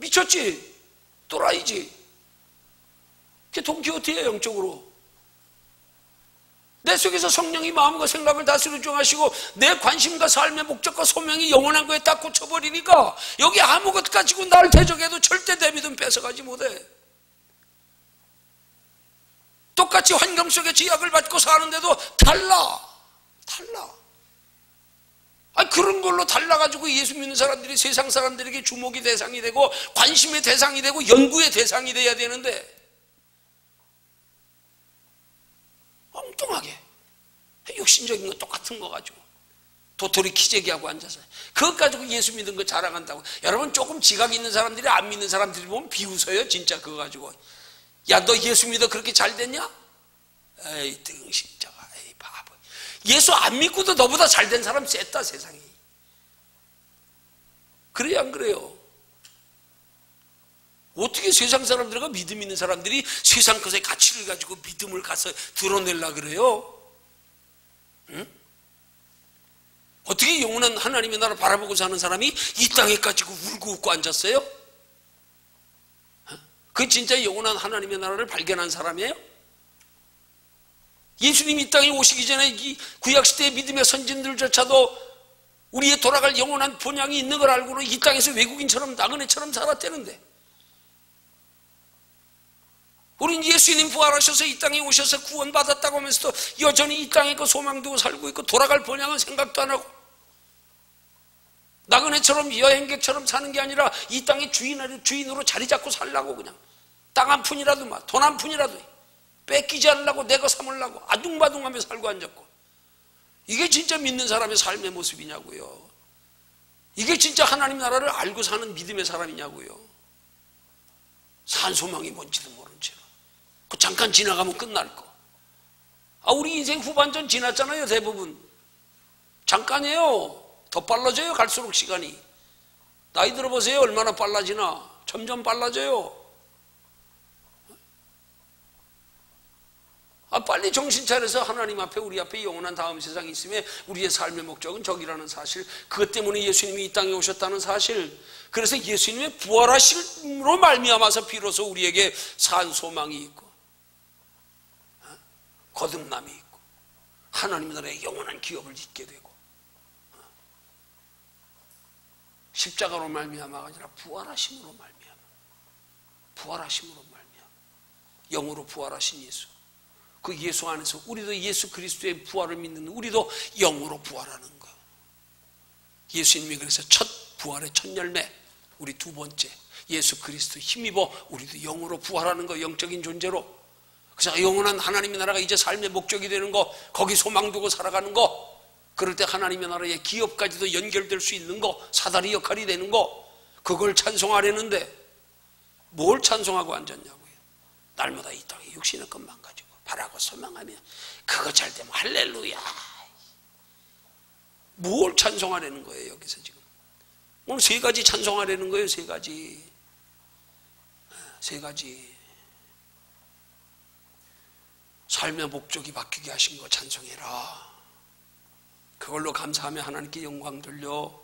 미쳤지? 또라이지? 그게 돈키호테예요. 영적으로. 내 속에서 성령이 마음과 생각을 다스려 주장하시고 내 관심과 삶의 목적과 소명이 영원한 거에 딱 꽂혀버리니까 여기 아무것 가지고 날 대적해도 절대 내 믿음 뺏어가지 못해. 똑같이 환경 속에 제약을 받고 사는데도 달라. 아니, 그런 걸로 달라가지고 예수 믿는 사람들이 세상 사람들에게 주목의 대상이 되고 관심의 대상이 되고 연구의 대상이 돼야 되는데 엉뚱하게 육신적인 거 똑같은 거 가지고 도토리 키재기하고 앉아서 그것 가지고 예수 믿은 거 자랑한다고. 여러분, 조금 지각 있는 사람들이 안 믿는 사람들이 보면 비웃어요. 진짜 그거 가지고. 야, 너 예수 믿어 그렇게 잘 됐냐? 에이, 등신자가, 에이, 바보. 예수 안 믿고도 너보다 잘된 사람 셌다, 세상에. 그래요, 안 그래요? 어떻게 세상 사람들과 믿음 있는 사람들이 세상 것의 가치를 가지고 믿음을 가서 드러내려고 그래요? 응? 어떻게 영원한 하나님의 나라를 바라보고 사는 사람이 이 땅에 가지고 울고 웃고 앉았어요? 그 진짜 영원한 하나님의 나라를 발견한 사람이에요? 예수님이 이 땅에 오시기 전에 이 구약시대의 믿음의 선진들조차도 우리의 돌아갈 영원한 본향이 있는 걸 알고는 이 땅에서 외국인처럼 나그네처럼 살았다는데, 우린 예수님 부활하셔서 이 땅에 오셔서 구원받았다고 하면서도 여전히 이 땅에 그 소망 두고 살고 있고 돌아갈 본향은 생각도 안 하고 나그네처럼 여행객처럼 사는 게 아니라 이 땅의 주인으로 자리 잡고 살라고, 그냥 땅 한 푼이라도 막 돈 한 푼이라도 뺏기지 않으려고 내 거 삼으려고 아둥바둥하며 살고 앉았고, 이게 진짜 믿는 사람의 삶의 모습이냐고요. 이게 진짜 하나님 나라를 알고 사는 믿음의 사람이냐고요. 산 소망이 뭔지도 모른 채로 그 잠깐 지나가면 끝날 거. 우리 인생 후반전 지났잖아요. 대부분 잠깐이에요. 더 빨라져요, 갈수록 시간이. 나이 들어보세요, 얼마나 빨라지나. 점점 빨라져요. 빨리 정신 차려서 하나님 앞에, 우리 앞에 영원한 다음 세상이 있으면 우리의 삶의 목적은 저기라는 사실, 그것 때문에 예수님이 이 땅에 오셨다는 사실, 그래서 예수님의 부활하심으로 말미암아서 비로소 우리에게 산 소망이 있고 거듭남이 있고 하나님 나라의 영원한 기업을 잇게 되고, 십자가로 말미암아가 아니라 부활하심으로 말미암아, 부활하심으로 말미암아, 영으로 부활하신 예수, 그 예수 안에서 우리도 예수 그리스도의 부활을 믿는 우리도 영으로 부활하는 거. 예수님이 그래서 첫 부활의 첫 열매, 우리 두 번째 예수 그리스도 힘입어 우리도 영으로 부활하는 거, 영적인 존재로. 그래서 영원한 하나님의 나라가 이제 삶의 목적이 되는 거, 거기 소망 두고 살아가는 거, 그럴 때 하나님의 나라의 기업까지도 연결될 수 있는 거, 사다리 역할이 되는 거, 그걸 찬송하려는데 뭘 찬송하고 앉았냐고요. 날마다 이 땅에 육신의 것만 가지고 바라고 소망하며 그거 잘 되면 할렐루야. 뭘 찬송하려는 거예요, 여기서 지금. 오늘 세 가지 찬송하려는 거예요, 세 가지. 세 가지. 삶의 목적이 바뀌게 하신 거 찬송해라. 그걸로 감사하며 하나님께 영광 돌려.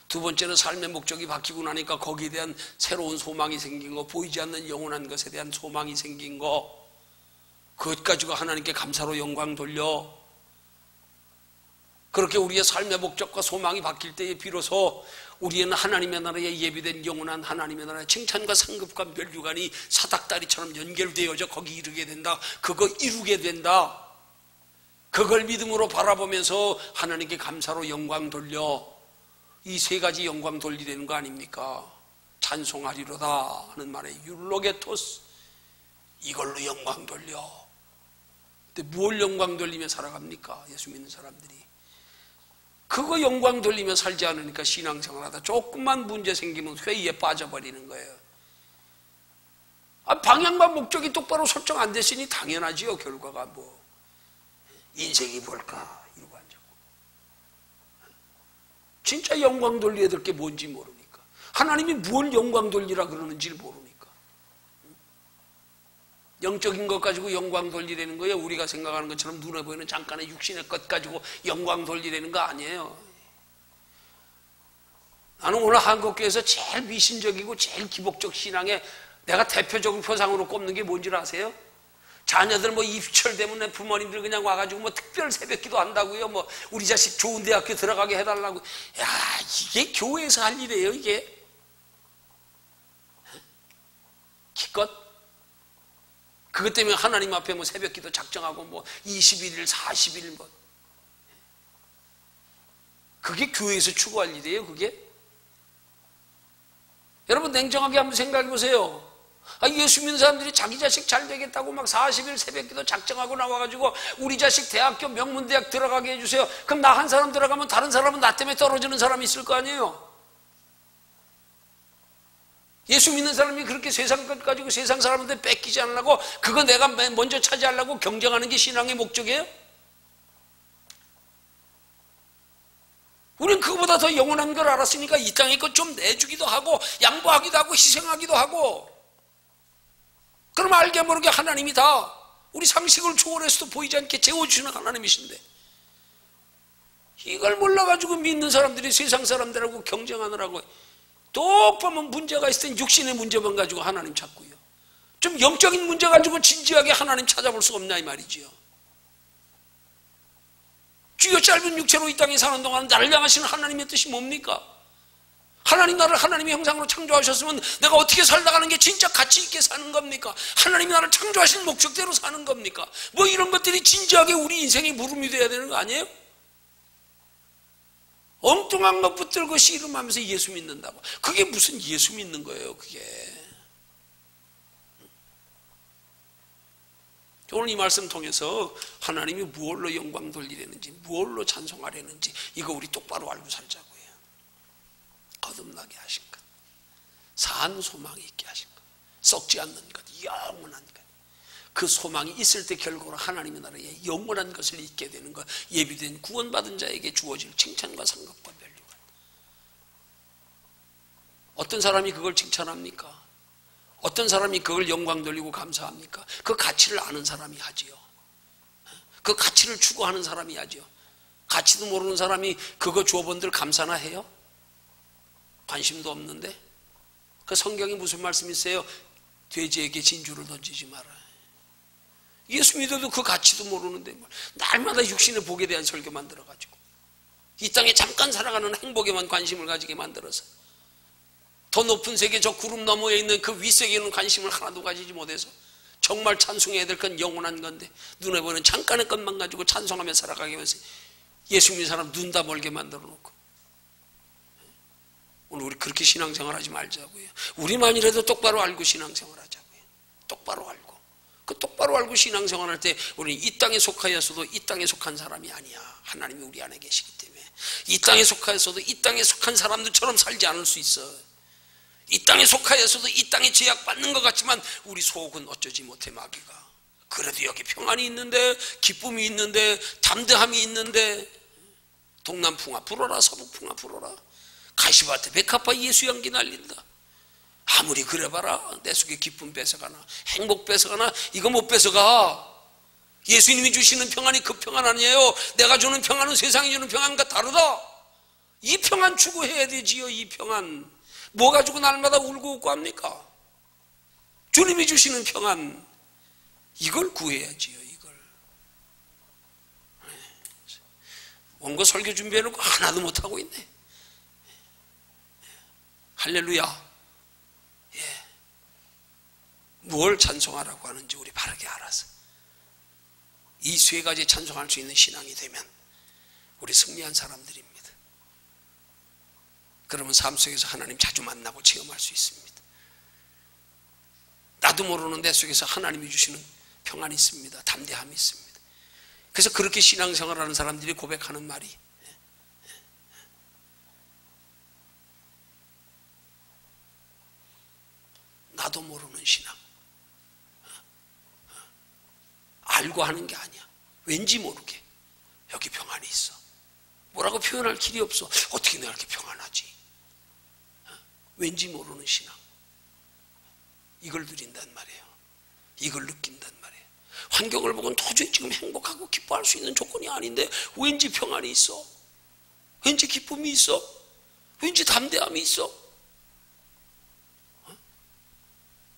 두 번째는 삶의 목적이 바뀌고 나니까 거기에 대한 새로운 소망이 생긴 거, 보이지 않는 영원한 것에 대한 소망이 생긴 거, 그것 가지고 하나님께 감사로 영광 돌려. 그렇게 우리의 삶의 목적과 소망이 바뀔 때에 비로소 우리는 하나님의 나라에 예비된 영원한 하나님의 나라의 칭찬과 상급과 멸류관이 사닥다리처럼 연결되어져 거기 이르게 된다. 그거 이루게 된다. 그걸 믿음으로 바라보면서 하나님께 감사로 영광 돌려. 이 세 가지 영광 돌리되는 거 아닙니까? 찬송하리로다 하는 말에 율로게토스, 이걸로 영광 돌려. 근데 뭘 영광 돌리며 살아갑니까? 예수 믿는 사람들이 그거 영광 돌리며 살지 않으니까 신앙생활하다 조금만 문제 생기면 회의에 빠져버리는 거예요. 방향과 목적이 똑바로 설정 안 됐으니 당연하지요. 결과가 뭐 인생이 뭘까 이러고 앉았고, 진짜 영광 돌려야 될 게 뭔지 모르니까, 하나님이 뭘 영광 돌리라 그러는지 모르니까, 영적인 것 가지고 영광 돌리라는 거예요. 우리가 생각하는 것처럼 눈에 보이는 잠깐의 육신의 것 가지고 영광 돌리라는 거 아니에요. 나는 오늘 한국교회에서 제일 미신적이고 제일 기복적 신앙에 내가 대표적인 표상으로 꼽는 게 뭔지 아세요? 자녀들 뭐 입시철 되면 내 부모님들 그냥 와가지고 뭐 특별 새벽기도 한다고요. 뭐 우리 자식 좋은 대학교 들어가게 해달라고. 야, 이게 교회에서 할 일이에요, 이게. 기껏 그것 때문에 하나님 앞에 뭐 새벽기도 작정하고 뭐 21일, 40일 뭐. 그게 교회에서 추구할 일이에요, 그게? 여러분 냉정하게 한번 생각해 보세요. 예수 믿는 사람들이 자기 자식 잘 되겠다고 막 40일 새벽기도 작정하고 나와가지고 우리 자식 대학교 명문대학 들어가게 해주세요. 그럼 나 한 사람 들어가면 다른 사람은 나 때문에 떨어지는 사람이 있을 거 아니에요. 예수 믿는 사람이 그렇게 세상 것 가지고 세상 사람한테 뺏기지 않으려고, 그거 내가 먼저 차지하려고 경쟁하는 게 신앙의 목적이에요? 우리는 그거보다 더 영원한 걸 알았으니까 이 땅에 것 좀 내주기도 하고 양보하기도 하고 희생하기도 하고. 그럼 알게 모르게 하나님이 다 우리 상식을 초월해서도 보이지 않게 재워주시는 하나님이신데, 이걸 몰라가지고 믿는 사람들이 세상 사람들하고 경쟁하느라고 또 보면 문제가 있을 땐 육신의 문제만 가지고 하나님 찾고요. 좀 영적인 문제 가지고 진지하게 하나님 찾아볼 수가 없냐 이 말이지요. 주여 짧은 육체로 이 땅에 사는 동안 나를 향하시는 하나님의 뜻이 뭡니까? 하나님 나를 하나님의 형상으로 창조하셨으면 내가 어떻게 살다가는 게 진짜 가치 있게 사는 겁니까? 하나님이 나를 창조하신 목적대로 사는 겁니까? 뭐 이런 것들이 진지하게 우리 인생의 물음이 돼야 되는 거 아니에요? 엉뚱한 것 붙들고 씨름하면서 예수 믿는다고. 그게 무슨 예수 믿는 거예요, 그게. 오늘 이 말씀 통해서 하나님이 무엇로 영광 돌리려는지, 무엇로 찬송하려는지 이거 우리 똑바로 알고 살자고요. 거듭나게 하신 것, 산 소망이 있게 하신 것, 썩지 않는 것, 영원한 것. 그 소망이 있을 때 결국으로 하나님의 나라에 영원한 것을 잊게 되는 것, 예비된 구원받은 자에게 주어질 칭찬과 상급과 멸류관. 어떤 사람이 그걸 칭찬합니까? 어떤 사람이 그걸 영광 돌리고 감사합니까? 그 가치를 아는 사람이 하지요. 그 가치를 추구하는 사람이 하지요. 가치도 모르는 사람이 그거 주어본들 감사나 해요? 관심도 없는데. 그 성경에 무슨 말씀이 있어요? 돼지에게 진주를 던지지 마라. 예수 믿어도 그 가치도 모르는데 날마다 육신의 복에 대한 설교만 들어가지고 이 땅에 잠깐 살아가는 행복에만 관심을 가지게 만들어서 더 높은 세계 저 구름 너머에 있는 그 윗세계는 관심을 하나도 가지지 못해서 정말 찬송해야 될 건 영원한 건데 눈에 보이는 잠깐의 것만 가지고 찬송하며 살아가게 하면서 예수 믿는 사람 눈 다 멀게 만들어 놓고. 오늘 우리 그렇게 신앙생활 하지 말자고요. 우리만이라도 똑바로 알고 신앙생활 하자고요. 똑바로 알고. 그 똑바로 알고 신앙생활 할 때 우리는 이 땅에 속하여서도 이 땅에 속한 사람이 아니야. 하나님이 우리 안에 계시기 때문에. 이 땅에 속하여서도 이 땅에 속한 사람들처럼 살지 않을 수 있어. 이 땅에 속하여서도 이 땅에 제약받는 것 같지만 우리 속은 어쩌지 못해 마귀가. 그래도 여기 평안이 있는데, 기쁨이 있는데, 담대함이 있는데, 동남풍아 불어라, 서북풍아 불어라. 가시밭에 백합화 예수 연기 날린다. 아무리 그래봐라 내 속에 기쁨 뺏어가나 행복 뺏어가나 이거 못 뺏어가. 예수님이 주시는 평안이 그 평안 아니에요. 내가 주는 평안은 세상이 주는 평안과 다르다. 이 평안 추구해야 되지요. 이 평안 뭐 가지고 날마다 울고 웃고 합니까? 주님이 주시는 평안 이걸 구해야지요. 이걸 원고 설교 준비해놓고 하나도 못하고 있네. 할렐루야. 예. 뭘 찬송하라고 하는지 우리 바르게 알아서 이 세 가지 찬송할 수 있는 신앙이 되면 우리 승리한 사람들입니다. 그러면 삶 속에서 하나님 자주 만나고 체험할 수 있습니다. 나도 모르는 내 속에서 하나님이 주시는 평안이 있습니다. 담대함이 있습니다. 그래서 그렇게 신앙생활하는 사람들이 고백하는 말이 나도 모르는 신앙. 알고 하는 게 아니야. 왠지 모르게 여기 평안이 있어. 뭐라고 표현할 길이 없어. 어떻게 내가 이렇게 평안하지? 왠지 모르는 신앙. 이걸 누린단 말이에요. 이걸 느낀단 말이에요. 환경을 보고는 도저히 지금 행복하고 기뻐할 수 있는 조건이 아닌데 왠지 평안이 있어. 왠지 기쁨이 있어. 왠지 담대함이 있어.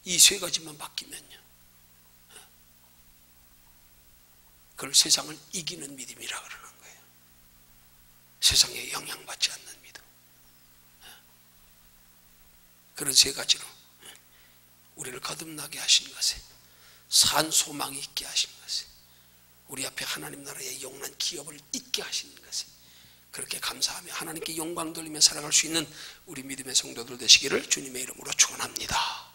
이 세 가지만 바뀌면요. 그걸 세상을 이기는 믿음이라 그러는 거예요. 세상에 영향받지 않는 믿음. 그런 세 가지로 우리를 거듭나게 하신 것에 산 소망이 있게 하신 것에 우리 앞에 하나님 나라의 영원한 기업을 있게 하시는 것에 그렇게 감사하며 하나님께 영광 돌리며 살아갈 수 있는 우리 믿음의 성도들 되시기를 주님의 이름으로 축원합니다.